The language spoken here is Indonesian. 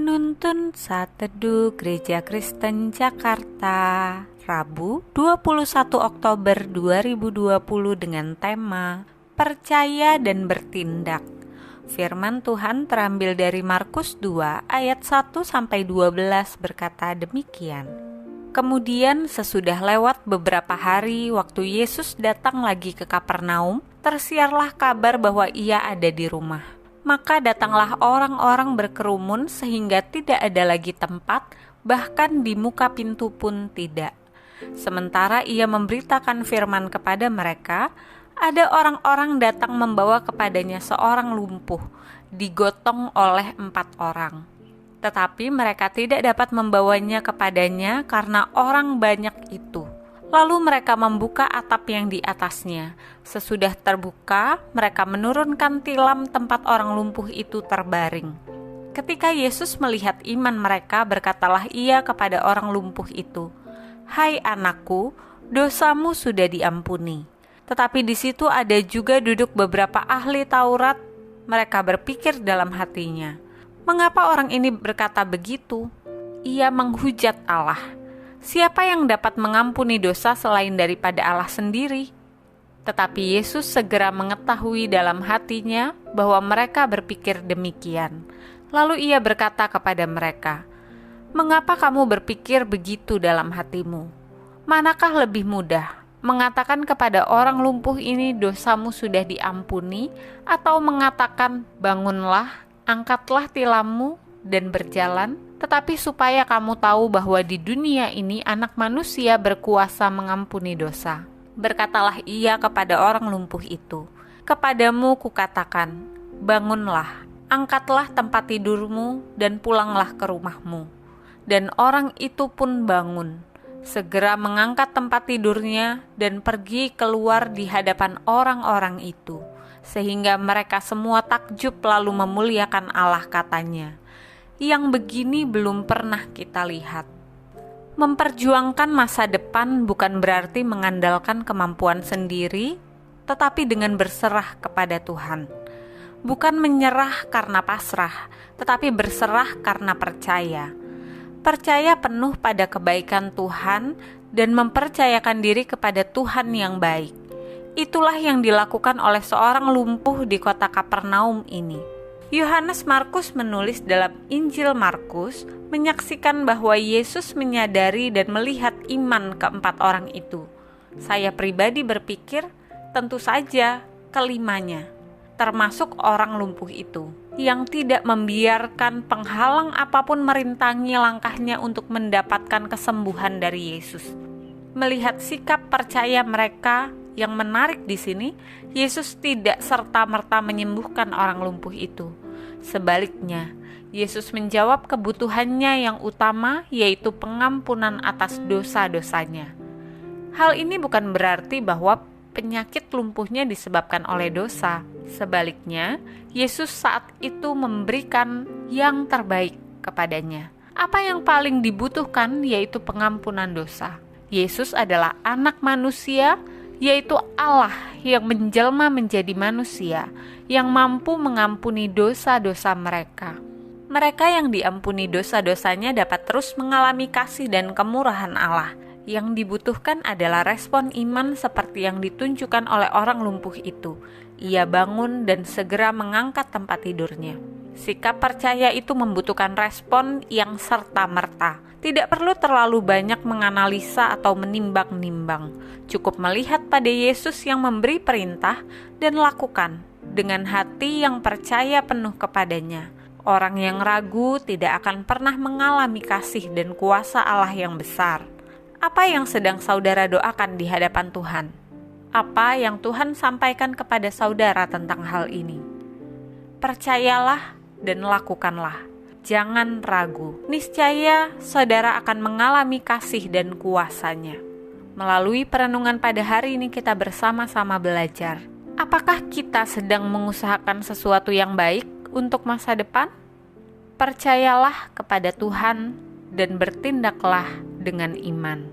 Penuntun Saat Teduh Gereja Kristen Jakarta, Rabu 21 Oktober 2020 dengan tema Percaya dan Bertindak. Firman Tuhan terambil dari Markus 2 ayat 1-12 berkata demikian. Kemudian sesudah lewat beberapa hari, waktu Yesus datang lagi ke Kapernaum, tersiarlah kabar bahwa ia ada di rumah. Maka datanglah orang-orang berkerumun sehingga tidak ada lagi tempat, bahkan di muka pintu pun tidak. Sementara ia memberitakan firman kepada mereka, ada orang-orang datang membawa kepadanya seorang lumpuh, digotong oleh 4 orang. Tetapi mereka tidak dapat membawanya kepadanya karena orang banyak itu. Lalu mereka membuka atap yang di atasnya. Sesudah terbuka, mereka menurunkan tilam tempat orang lumpuh itu terbaring. Ketika Yesus melihat iman mereka, berkatalah ia kepada orang lumpuh itu, "Hai anakku, dosamu sudah diampuni." Tetapi di situ ada juga duduk beberapa ahli Taurat. Mereka berpikir dalam hatinya, "Mengapa orang ini berkata begitu? Ia menghujat Allah. Siapa yang dapat mengampuni dosa selain daripada Allah sendiri?" Tetapi Yesus segera mengetahui dalam hatinya bahwa mereka berpikir demikian. Lalu ia berkata kepada mereka, "Mengapa kamu berpikir begitu dalam hatimu? Manakah lebih mudah, mengatakan kepada orang lumpuh ini dosamu sudah diampuni, atau mengatakan bangunlah, angkatlah tilammu dan berjalan? Tetapi supaya kamu tahu bahwa di dunia ini Anak Manusia berkuasa mengampuni dosa." Berkatalah ia kepada orang lumpuh itu, "Kepadamu kukatakan, bangunlah, angkatlah tempat tidurmu dan pulanglah ke rumahmu." Dan orang itu pun bangun, segera mengangkat tempat tidurnya dan pergi keluar di hadapan orang-orang itu, sehingga mereka semua takjub lalu memuliakan Allah, katanya, "Yang begini belum pernah kita lihat." Memperjuangkan masa depan bukan berarti mengandalkan kemampuan sendiri, tetapi dengan berserah kepada Tuhan. Bukan menyerah karena pasrah, tetapi berserah karena percaya. Percaya penuh pada kebaikan Tuhan dan mempercayakan diri kepada Tuhan yang baik. Itulah yang dilakukan oleh seorang lumpuh di kota Kapernaum ini. Yohanes Markus menulis dalam Injil Markus, menyaksikan bahwa Yesus menyadari dan melihat iman keempat orang itu. Saya pribadi berpikir, tentu saja kelimanya, termasuk orang lumpuh itu, yang tidak membiarkan penghalang apapun merintangi langkahnya untuk mendapatkan kesembuhan dari Yesus. Melihat sikap percaya mereka, yang menarik di sini, Yesus tidak serta-merta menyembuhkan orang lumpuh itu. Sebaliknya, Yesus menjawab kebutuhannya yang utama, yaitu pengampunan atas dosa-dosanya. Hal ini bukan berarti bahwa penyakit lumpuhnya disebabkan oleh dosa. Sebaliknya, Yesus saat itu memberikan yang terbaik kepadanya. Apa yang paling dibutuhkan yaitu pengampunan dosa. Yesus adalah Anak Manusia, yaitu Allah yang menjelma menjadi manusia, yang mampu mengampuni dosa-dosa mereka. Mereka yang diampuni dosa-dosanya dapat terus mengalami kasih dan kemurahan Allah. Yang dibutuhkan adalah respon iman seperti yang ditunjukkan oleh orang lumpuh itu. Ia bangun dan segera mengangkat tempat tidurnya. Sikap percaya itu membutuhkan respon yang serta-merta. Tidak perlu terlalu banyak menganalisa atau menimbang-nimbang. Cukup melihat pada Yesus yang memberi perintah dan lakukan dengan hati yang percaya penuh kepadanya. Orang yang ragu tidak akan pernah mengalami kasih dan kuasa Allah yang besar. Apa yang sedang saudara doakan di hadapan Tuhan? Apa yang Tuhan sampaikan kepada saudara tentang hal ini? Percayalah dan lakukanlah. Jangan ragu. Niscaya saudara akan mengalami kasih dan kuasa-Nya. Melalui perenungan pada hari ini kita bersama-sama belajar. Apakah kita sedang mengusahakan sesuatu yang baik untuk masa depan? Percayalah kepada Tuhan dan bertindaklah dengan iman.